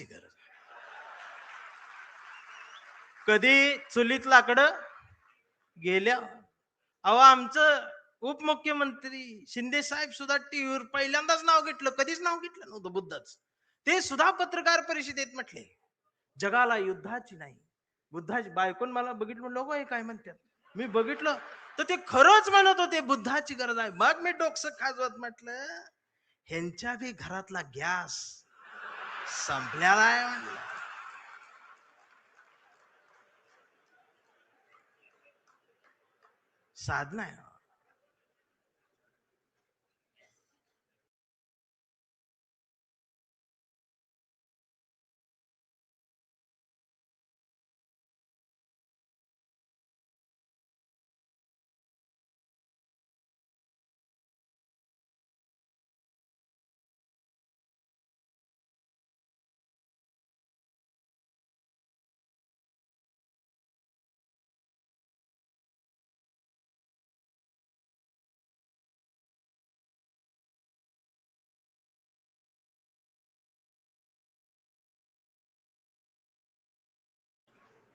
बुद्धाची गरज. कधी चुलीत लाकडं गेल्या. अहो आमचं उपमुख्यमंत्री शिंदे साहेब सुद्धा टीव्हीवर पहिल्यांदाच नाव घेतलं, कधीच नाव घेतलं नव्हतं बुद्धाच. ते सुद्धा पत्रकार परिषदेत म्हटले जगाला युद्धाची नाही बुद्धाची. बायकोन मला बघितलं, म्हणलं हे काय म्हणतात. मी बघितलं तर ते खरंच म्हणत होते बुद्धाची गरज आहे. मग मी डोकसं खाजवत म्हटलं ह्यांच्या बी घरातला गॅस संपलेला आहे म्हणलं. साधना आहे.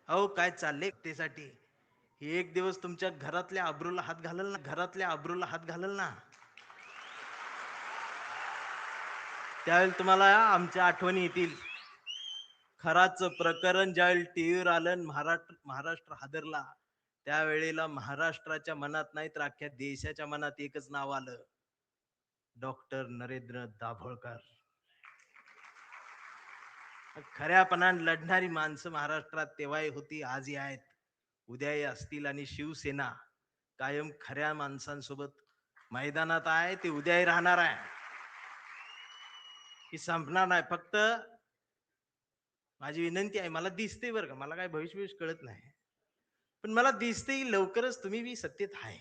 अहो काय चाललंय त्यासाठी. एक दिवस तुमच्या घरातल्या अब्रूला हात घालल ना, घरातल्या अब्रूला हात घालल ना, त्यावेळेला तुम्हाला आमच्या आठवणी येतील. खराच प्रकरण ज्यावेळी टीव्हीवर आलं, महाराष्ट्र हादरला, त्यावेळेला महाराष्ट्राच्या मनात नाही तर अख्ख्या देशाच्या मनात एकच नाव आलं, डॉक्टर नरेंद्र दाभोळकर. खऱ्यापणाने लढणारी माणसं महाराष्ट्रात तेव्हाही होती, आजही आहेत, उद्याही असतील. आणि शिवसेना कायम खऱ्या माणसांसोबत मैदानात आहे, ते उद्याही राहणार आहे, की संपणार नाही. फक्त माझी विनंती आहे, मला दिसते बरं का, मला काय भविष्य कळत नाही, पण मला दिसते लवकरच तुम्ही बी सत्तेत आहे.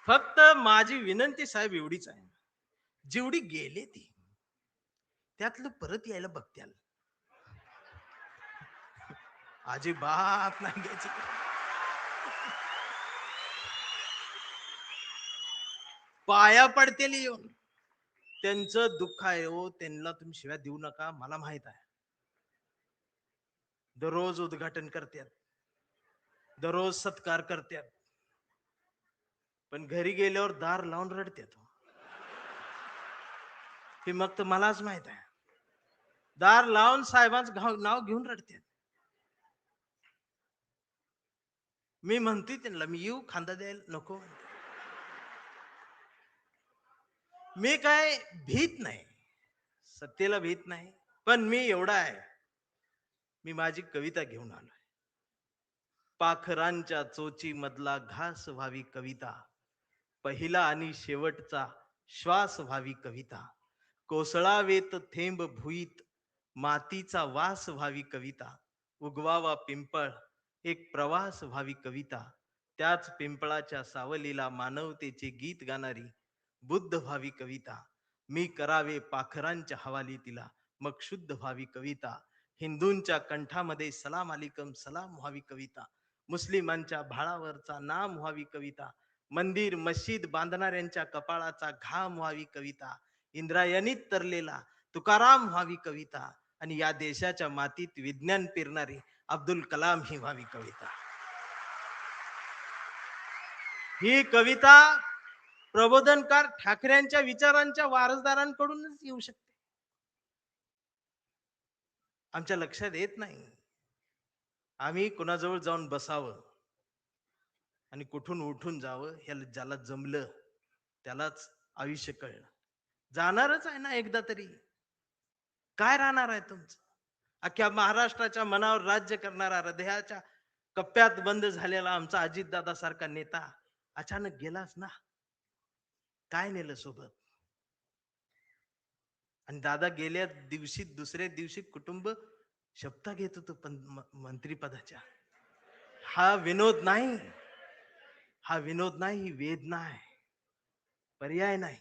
फक्त माझी विनंती साहेब एवढीच आहे, जेवढी गेले ती त्यातलं परत यायला बघत्याल, अजिबात नाही घ्यायची. पाया पडतेली येऊन त्यांचं दुःख आहे हो, त्यांना तुम्ही शिव्या देऊ नका, मला माहित आहे. दररोज उद्घाटन करतात, दररोज सत्कार करतात, पण घरी गेल्यावर दार लावून रडतात. हे मग तर मलाच माहित आहे, दार लावून साहेबांचं नाव घेऊन रडतात. मी म्हणते त्यांना, मी येऊ खांदा द्यायला नको. मी काय भीत नाही, सत्तेला भीत नाही, पण मी एवढा आहे, मी माझी कविता घेऊन आलोय. पाखरांच्या चोची मधला घास व्हावी कविता, पहिला आणि शेवटचा श्वास व्हावी कविता, कोसळावेत थेंब भुईत मातीचा वास व्हावी कविता, उगवावा पिंपळ एक प्रवास व्हावी कविता, त्याच पिंपळाच्या सावलीला मानवतेचे गीत गाणारी बुद्ध व्हावी कविता, मी करावे पाखरांच्या हवाली तिला मग शुद्ध व्हावी कविता, हिंदूंच्या कंठामध्ये सलाम अलिकम सलाम व्हावी कविता, मुस्लिमांच्या भाळावरचा नाम व्हावी कविता, मंदिर मस्जिद बांधणाऱ्यांच्या कपाळाचा घाम व्हावी कविता, इंद्रायणीत तरलेला तुकाराम व्हावी कविता, आणि या देशाच्या मातीत विज्ञान पेरणारी अब्दुल कलाम ही व्हावी कविता. ही कविता प्रबोधनकार ठाकरेंच्या विचारांच्या वारसदारांकडूनच येऊ शकते. आमच्या लक्षात येत नाही, आम्ही कुणाजवळ जाऊन बसावं आणि कुठून उठून जावं, ह्याला ज्याला जमलं त्यालाच आयुष्य कळलं. जाणारच आहे ना एकदा तरी, काय राहणार आहे तुमचं. अख्ख्या महाराष्ट्राच्या मनावर राज्य करणारा, हृदयाच्या कप्प्यात बंद झालेला आमचा अजितदादा सारखा नेता अचानक गेलाच ना, काय नेलं सोबत. आणि दादा गेल्या दिवशी दुसऱ्या दिवशी कुटुंब शपथा घेत होतं पण मंत्रीपदाच्या. हा विनोद नाही, हा विनोद नाही, ही वेदना आहे, पर्याय नाही.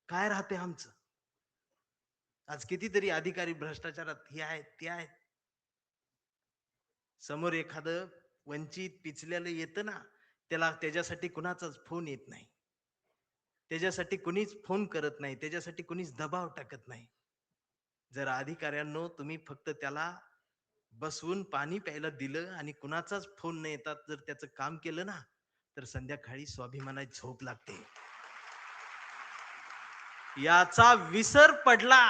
काय राहते आमचं. आज कितीतरी अधिकारी भ्रष्टाचारात हे आहेत ते आहेत, समोर एखादं वंचित पिचलेलं येतं ना, त्याला त्याच्यासाठी कुणाचाच फोन येत नाही, त्याच्यासाठी कुणीच फोन करत नाही, त्याच्यासाठी कुणीच दबाव टाकत नाही. जर अधिकाऱ्यांनो तुम्ही फक्त त्याला बसवून पाणी प्यायला दिलं आणि कुणाचाच फोन न येतात जर त्याचं काम केलं ना, तर संध्याकाळी स्वाभिमानाची झोप लागते. याचा विसर पडला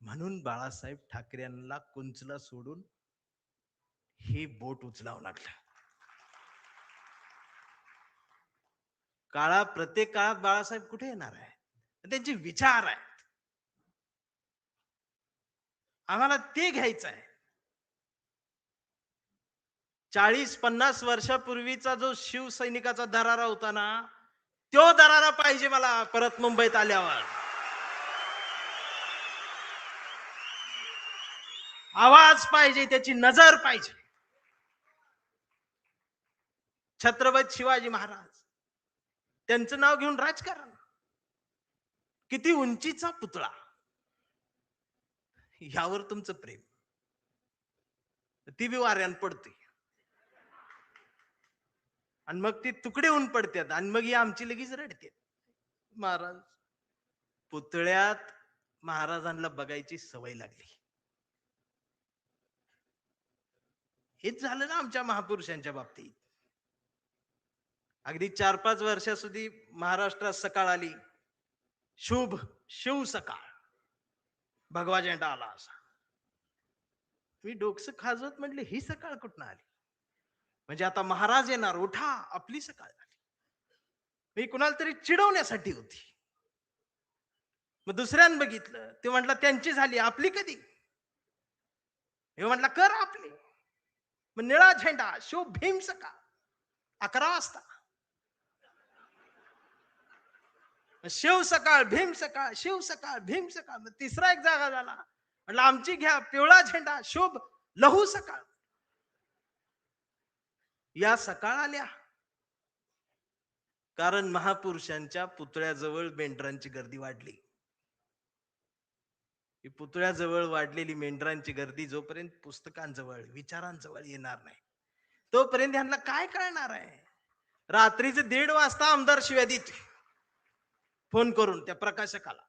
म्हणून बाळासाहेब ठाकरेंना कुंचला सोडून हे बोट उचलावं लागलं. प्रत्येक काळात बाळासाहेब कुठे येणार आहे? त्यांचे विचार आहेत, आम्हाला ते घ्यायचं आहे. 40-50 वर्षापूर्वीचा जो शिवसैनिकाचा दरारा होता ना, तो दरारा पाहिजे मला परत मुंबईत आल्यावर. आवाज पाहिजे, त्याची नजर पाहिजे. छत्रपती शिवाजी महाराज, त्यांचं नाव घेऊन राजकारण, किती उंचीचा पुतळा, यावर तुमचं प्रेम, ती बी वाऱ्यान पडते आणि मग ती तुकडे होऊन पडतात आणि मग ही आमची लगेच रडते. महाराज, पुतळ्यात महाराजांना बघायची सवय लागली. हेच झालं ना आमच्या महापुरुषांच्या बाबतीत. अगदी 4-5 वर्षाસુધી महाराष्ट्रात सकाळ आली, शुभ शिव सकाळ, भगवा झेंडा आला असा. मी डोकस खाजवत म्हटले, ही सकाळ कुठं आली? म्हणजे आता महाराज येणार, उठा, आपली सकाळ झाली. मी कुणाला तरी चिडवण्यासाठी होती. मग दुसऱ्यानं बघितलं, ते म्हटलं त्यांची झाली, आपली कधी? हे म्हटलं कर आपली. मग निळा झेंडा, शिव भीम सकाळ, 11 वाजता. शिव सकाळ, भीम सकाळ, शिव सकाळ, भीम सकाळ. मग तिसरा एक जागा झाला, म्हटलं आमची घ्या, पिवळा झेंडा, शुभ लहू सकाळ. या सकाळ आल्या कारण महापुरुषांच्या पुतळ्याजवळ मेंढरांची गर्दी वाढली. ही पुतळ्याजवळ वाढलेली मेंढरांची गर्दी जोपर्यंत पुस्तकांजवळ, विचारांजवळ येणार नाही, तोपर्यंत ह्यांना काय कळणार आहे? रात्रीचे 1:30 वाजता आमदार शिव्या देते फोन करून त्या प्रकाशकाला.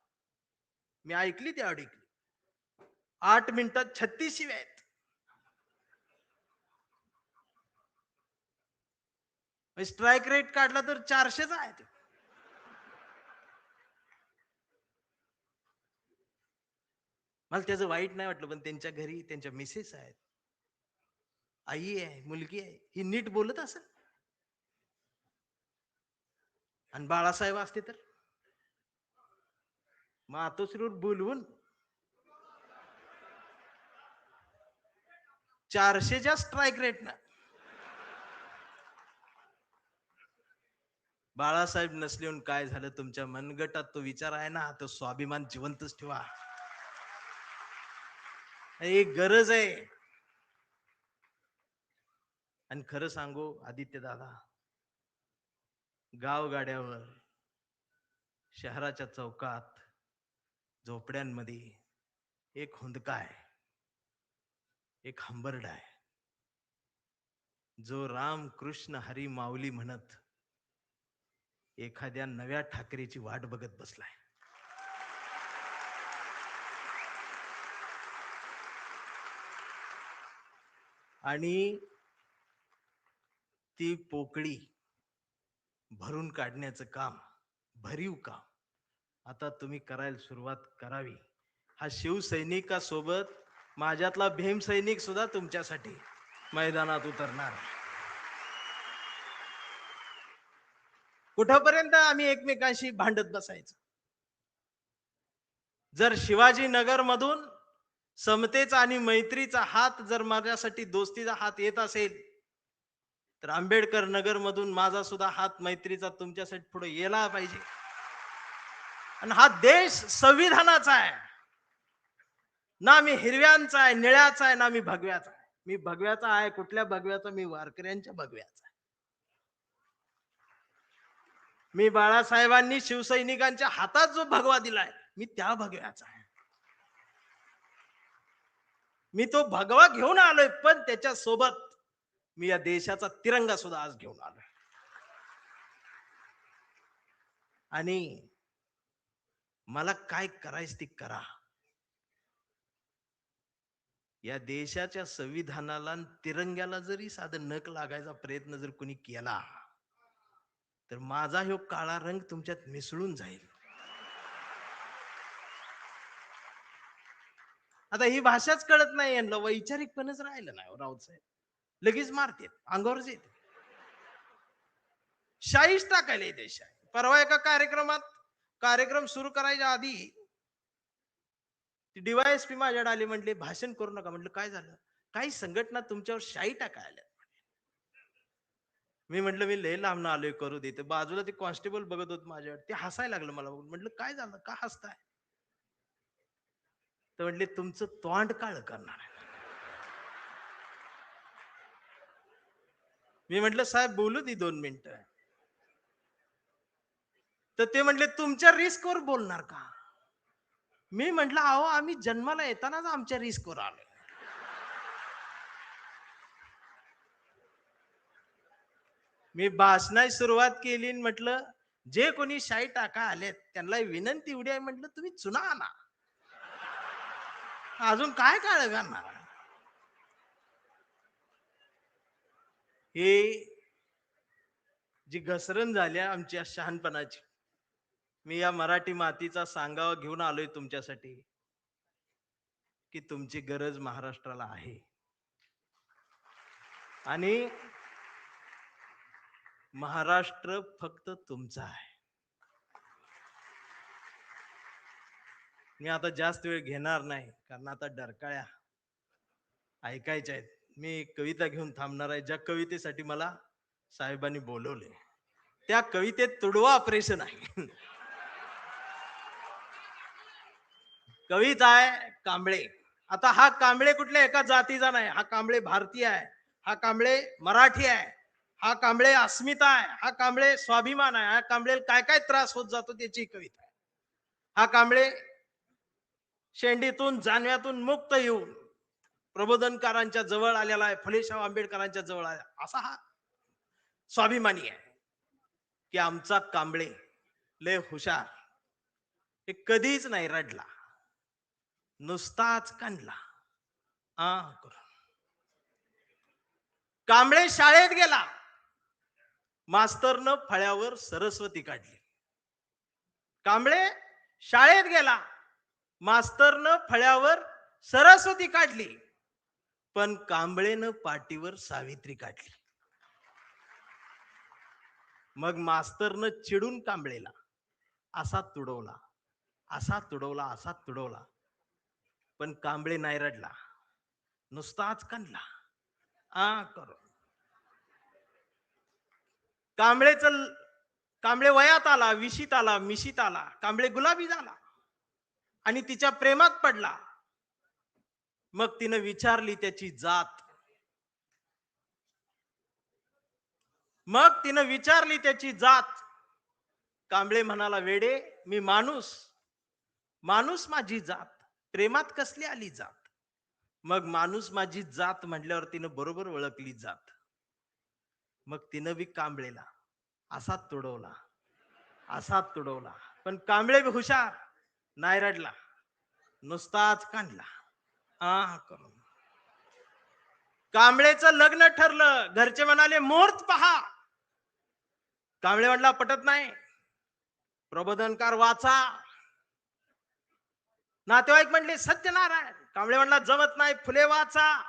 मी ऐकली ती ऑडिओ. 8 मिनिटात 36 शिव्या आहेत. स्ट्राईक रेट काढला तर 400च आहे. मला त्याचं वाईट नाही वाटलं, पण त्यांच्या घरी त्यांच्या मिसेस आहेत, आई आहे, मुलगी आहे, ही नीट बोलत असेल. आणि बाळासाहेब असते तर मातोश्रीवर बोलवून 400च्या स्ट्राईक रेट ना बाळासाहेब नसले काय झालं? तुमच्या मनगटात तो विचार आहे ना, तो स्वाभिमान जिवंतच ठेवा. एक गरज आहे. आणि खरं सांगू आदित्य दादा, गावगाड्यावर, शहराच्या चौकात, झोपड्यांमध्ये एक हुंदका आहे, एक हंबरडा आहे, जो राम कृष्ण हरी माऊली म्हणत एखाद्या नव्या ठाकरेची वाट बघत बसलाय. आणि ती पोकळी भरून काढण्याचं काम, भरीव काम आता तुम्ही करायला सुरुवात करावी. हा शिवसैनिकासोबत माझ्यातला भीम सैनिक सुद्धा तुमच्यासाठी मैदानात उतरणार. कुठपर्यंत आम्ही एकमेकांशी भांडत बसायचं? जर शिवाजीनगर मधून समतेचा आणि मैत्रीचा हात, जर माझ्यासाठी दोस्तीचा हात येत असेल, तर आंबेडकर नगर मधून माझा सुद्धा हात मैत्रीचा तुमच्यासाठी पुढे यायला पाहिजे. आणि हा देश संविधानाचा आहे ना, मी हिरव्यांचा आहे, निळ्याचा आहे, ना मी भगव्याचा आहे. मी भगव्याचा आहे. कुठल्या भगव्याचा? मी वारकऱ्यांच्या भगव्याचा आहे. मी बाळासाहेबांनी शिवसैनिकांच्या हातात जो भगवा दिलाय, मी त्या भगव्याचा आहे. मी तो भगवा घेऊन आलोय, पण त्याच्या सोबत मी या देशाचा तिरंगा सुद्धा आज घेऊन आलोय. आणि मला काय करायचं ते करा. या देशाच्या संविधानाला आणि तिरंग्याला जरी साधं नख लागायचा प्रयत्न जर कोणी केला तर माझा ह्यो काळा रंग तुमच्यात मिसळून जाईल. आता ही भाषाच कळत नाही यांना, वैचारिकपणच राहिलं नाही राऊत साहेब. लगेच मारते अंगावरच येते. शाईच टाकायला येते शाई. परवा एका कार्यक्रम सुरू करायच्या आधी डीवायएसपी माझ्याकडे आले, म्हटले भाषण करू नका. म्हटलं काय झालं? काही संघटना तुमच्यावर शाई टाकायला. मी म्हटलं मी लय लांब आलोय, करू दे. तर बाजूला ते कॉन्स्टेबल बघत होत माझ्यावर, ते हसायला लागलं मला बघून. म्हटलं काय झालं, का हसताय? तर म्हटले तुमचं तोंड काळ करणार आहे. मी म्हटलं साहेब बोलू दे 2 मिनिटं. तर ते म्हटले तुमच्या रिस्कवर बोलणार का? मी म्हटलं अहो आम्ही जन्माला येतानाच आमच्या रिस्कवर आलो. मी भाषणाची सुरुवात केली आणि म्हटलं जे कोणी शाई टाका आलेत त्यांना विनंती एवढी आहे, म्हटलं तुम्ही चुना आणा. अजून काय काळ करणार? हे जी घसरण झाली आमच्या शहाणपणाची, मी या मराठी मातीचा सांगावा घेऊन आलोय तुमच्यासाठी की तुमची गरज महाराष्ट्राला आहे. आणि महाराष्ट्र फक्त तुमचा आहे. मी आता जास्त वेळ घेणार नाही कारण आता डरकाळ्या ऐकायच्या आहेत. मी कविता घेऊन थांबणार आहे, ज्या कवितेसाठी मला साहेबांनी बोलवले. त्या कवितेत तुडवा ऑपरेशन आहे. कविता आहे कांबळे. आता हा कांबळे कुठल्या एका जातीचा नाही, हा कांबळे भारतीय आहे, हा कांबळे मराठी आहे, हा कांबळे अस्मिता आहे, हा कांबळे स्वाभिमान आहे, हा कांबळे काय काय त्रास होत जातो त्याची कविता आहे. हा कांबळे शेंडीतून जानव्यातून मुक्त येऊन प्रबोधनकारांच्या जवळ आलेला आहे, फुलेशाह आंबेडकरांच्या जवळ आला, असा हा स्वाभिमानी आहे की आमचा कांबळे लय हुशार. हे कधीच नाही रडला, नुसताच कांडला. कांबळे शाळेत गेला, मास्तरनं फळ्यावर सरस्वती काढली. कांबळे शाळेत गेला, मास्तरनं फळ्यावर सरस्वती काढली, पण कांबळेनं पाटीवर सावित्री काढली. मग मास्तरनं चिडून कांबळेला असा तुडवला, असा तुडवला, असा तुडवला, पण कांबळे नाही रडला, नुसताच कांडला. करू कांबळे वयात आला, विशीत आला, मिशीत आला, कांबळे गुलाबी झाला आणि तिच्या प्रेमात पडला. मग तिनं विचारली त्याची जात, कांबळे म्हणाला वेडे मी माणूस, माणूस माझी जात, प्रेमात कसली आली जात. मग माणूस माझी जात म्हटल्यावर तिनं बरोबर ओळखली जात. मग तिनं बी कांबळेला असा तुडवला, असा तुडवला, पण कांबळे बी हुशार, नाही रडला, नुसताच कांडला. करून कांबळेचं लग्न ठरलं. घरचे म्हणाले मुहूर्त पहा. कांबळे म्हटला पटत नाही, प्रबोधनकार वाचा. नातेवाईक म्हटले सत्यनारायण. कांबळे म्हटला जमत नाही, फुले वाचा.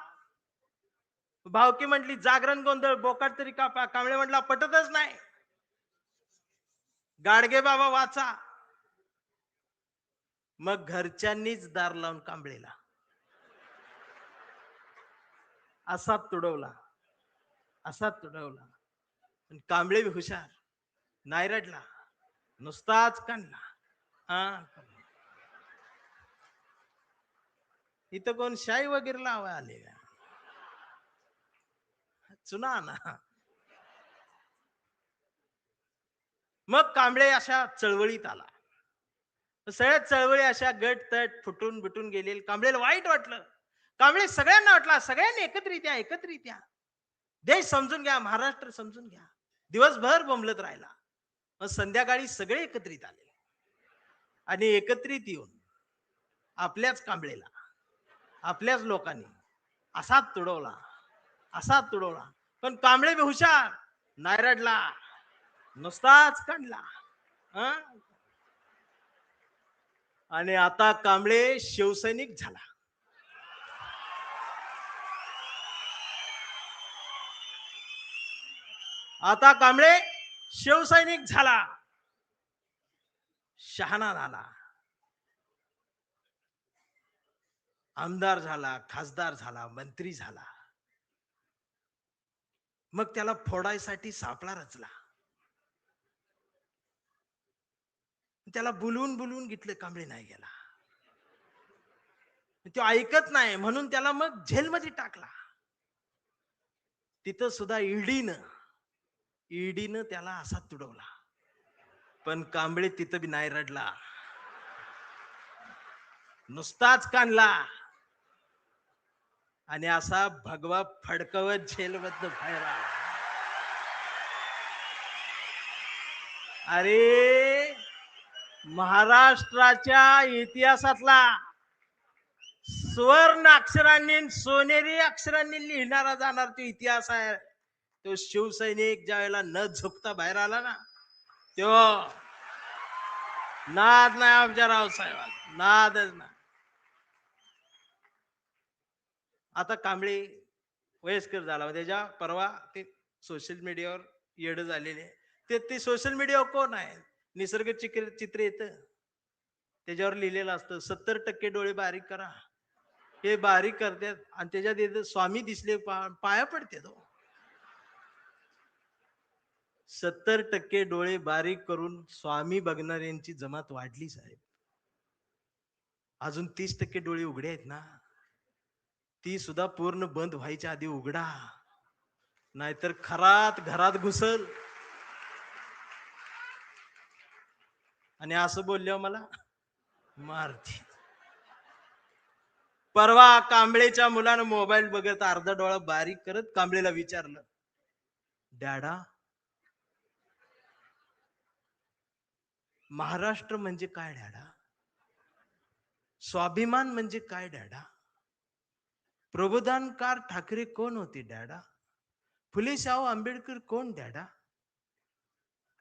भावकी म्हटली जागरण गोंधळ, बोकाट तरी कापा. कांबळे म्हटला पटतच नाही, गाडगे बाबा वाचा. मग घरच्यांनीच दार लावून कांबळेला असा तुडवला, असा तुडवला, पण कांबळे बी हुशार, नाही रडला, नुसताच कांडला. इथं कोण शाई वगैरे लावा आले का? चुना ना. मग कांबळे अशा चळवळीत आला. सगळ्या चळवळी अशा गट तट फुटून बिटून गेले. कांबळेला वाईट वाटलं. कांबळे सगळ्यांना वाटला, सगळ्यांनी एकत्रित या, देश समजून घ्या, महाराष्ट्र समजून घ्या. दिवसभर बोंबलत राहिला. मग संध्याकाळी सगळे एकत्रित आले आणि एकत्रित येऊन आपल्याच कांबळेला आपल्याच लोकांनी असाच तुडवला, असाच तुडवला. पण कांबळे बी हुशार, नाही रडला, नुसताच काढला. आणि आता कांबळे शिवसैनिक झाला. आता कांबळे शिवसैनिक झाला, शहाणा झाला, आमदार झाला, खासदार झाला, मंत्री झाला. मग त्याला फोडायसाठी सापळा रचला. त्याला बोलवून बोलवून घेतलं, कांबळे नाही गेला. तो ऐकत नाही म्हणून त्याला मग जेलमध्ये टाकला. तिथं सुद्धा ईडीनं त्याला असा तुडवला. पण कांबळे तिथं बी नाही रडला, नुसताच काढला आणि असा भगवा फडकवत जेलमधनं बाहेर आला. अरे महाराष्ट्राच्या इतिहासातला सुवर्ण अक्षरांनी सोनेरी अक्षरांनी लिहिणारा जाणार तो इतिहास आहे. तो शिवसैनिक ज्या वेळेला न झुकता बाहेर आला ना, तो नाद नाही आमच्या रावसाहेबांना, नादच नाही. आता कांबळे वयस्कर झाला, त्याच्या परवा ते सोशल मीडियावर येड झालेले. ते सोशल मीडियावर कोण आहे, निसर्ग चित्र येतं, त्याच्यावर लिहिलेलं असतं 70% डोळे बारीक करा. हे बारीक करतात आणि त्याच्यात येतं स्वामी दिसले पाया पडते तो. 70% डोळे बारीक करून स्वामी बघणाऱ्यांची जमात वाढली साहेब. अजून 30% डोळे उघडे आहेत ना, ती सुद्धा पूर्ण बंद व्हायच्या आधी उघडा, नाहीतर खरात घरात घुसल. आणि असं बोलल्यावर मला मारती. परवा कांबळेच्या मुलानं मोबाईल बघत अर्धा डोळा बारीक करत कांबळेला विचारलं, डॅडा महाराष्ट्र म्हणजे काय डॅडा? स्वाभिमान म्हणजे काय डॅडा? प्रबोधनकार ठाकरे कोण होते डॅडा? फुले शाहू आंबेडकर कोण डॅडा?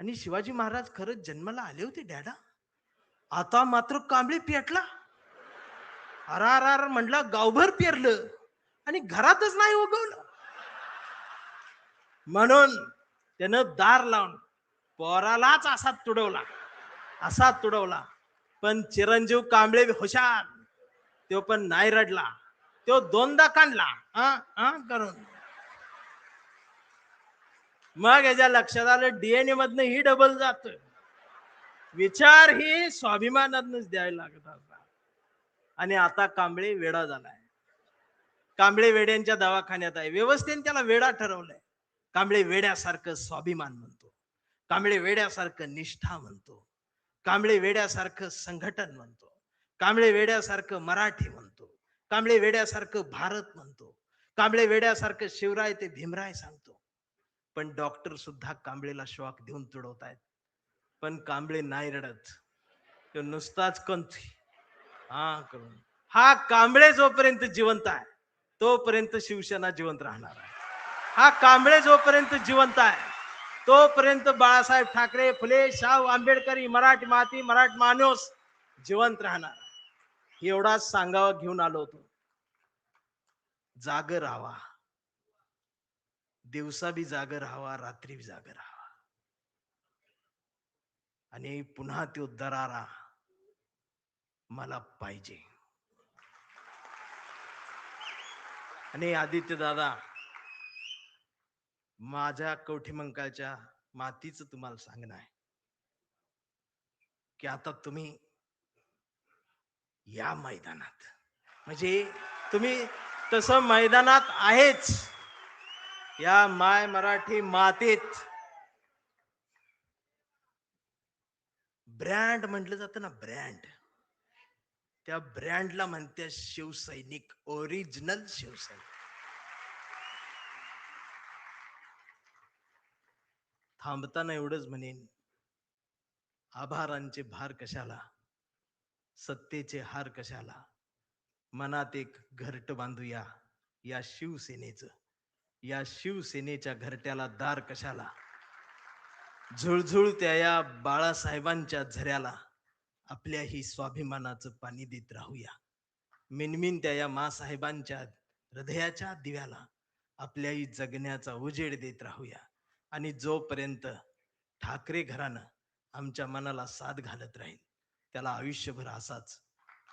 आणि शिवाजी महाराज खरंच जन्माला आले होते डॅडा? आता मात्र कांबळे पेटला. अरार म्हटलं, गावभर पेरलं आणि घरातच नाही उगवलं. म्हणून त्यानं दार लावून पोरालाच असा तुडवला. पण चिरंजीव कांबळे हुशार, तो पण नाही रडला, तो दोनदा काढला करून. मग याच्या लक्षात आलं डीएनए मधनं ही डबल जात, विचार ही स्वाभिमानातनच द्यायला लागत असतात. आणि आता कांबळे वेडा झालाय. कांबळे वेड्यांच्या दवाखान्यात आहे, व्यवस्थेने त्याला वेडा ठरवलंय. कांबळे वेड्यासारखं स्वाभिमान म्हणतो, कांबळे वेड्यासारखं निष्ठा म्हणतो, कांबळे वेड्यासारखं संघटन म्हणतो, कांबळे वेड्यासारखं मराठी म्हणतो, कांबळे वेड्यासारखं भारत म्हणतो, कांबळे वेड्यासारखं शिवराय ते भीमराय सांगतो. पण डॉक्टर सुद्धा कांबळेला शॉक देऊन तुडवतायत. पण कांबळे नाही रडत, तो नुसताच कंथी करून. हा कांबळे जोपर्यंत जिवंत आहे तोपर्यंत शिवसेना जिवंत राहणार आहे. हा कांबळे जोपर्यंत जिवंत आहे तोपर्यंत बाळासाहेब ठाकरे, फुले शाहू आंबेडकरी, मराठी माती, मराठी माणूस जिवंत राहणार. एवढाच सांगावा घेऊन आलो होतो. जाग राहावा, दिवसा बी जाग राहावा, रात्री बी जाग राहावा. आणि पुन्हा तो दरारा मला पाहिजे. आणि आदित्य दादा, माझ्या कवठीमंकाळच्या मातीचं तुम्हाला सांगणं आहे की आता तुम्ही या मैदानात, म्हणजे तुम्ही तसं मैदानात आहेच, या माय मराठी मातीत ब्रँड म्हटलं जातं ना, ब्रँड, त्या ब्रँडला म्हणते शिवसैनिक, ओरिजिनल शिवसैनिक. थांबताना एवढंच म्हणेन, आभारांचे भार कशाला, सत्तेचे हार कशाला, मनात एक घरट बांधूया या शिवसेनेचं, या शिवसेनेच्या घरट्याला दार कशाला, झुळझुळत्या या बाळासाहेबांच्या झऱ्याला आपल्याही स्वाभिमानाचं पाणी देत राहूया. मिनमिनत्या या मासाहेबांच्या हृदयाच्या दिव्याला आपल्याही जगण्याचा उजेड देत राहूया. आणि जोपर्यंत ठाकरे घराणं आमच्या मनाला साथ घालत राहील त्याला आयुष्यभर असाच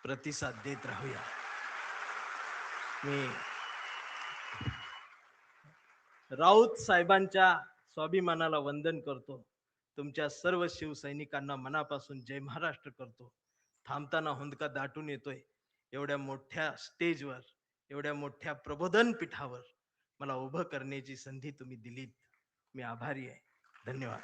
प्रतिसाद देत राहूया. मी राऊत साहेबांच्या स्वाभिमानाला वंदन करतो. तुमच्या सर्व शिवसैनिकांना मनापासून जय महाराष्ट्र करतो. थांबताना हुंदका दाटून येतोय. एवढ्या मोठ्या स्टेजवर, एवढ्या मोठ्या प्रबोधन पीठावर मला उभं करण्याची संधी तुम्ही दिलीत. मी आभारी आहे. धन्यवाद.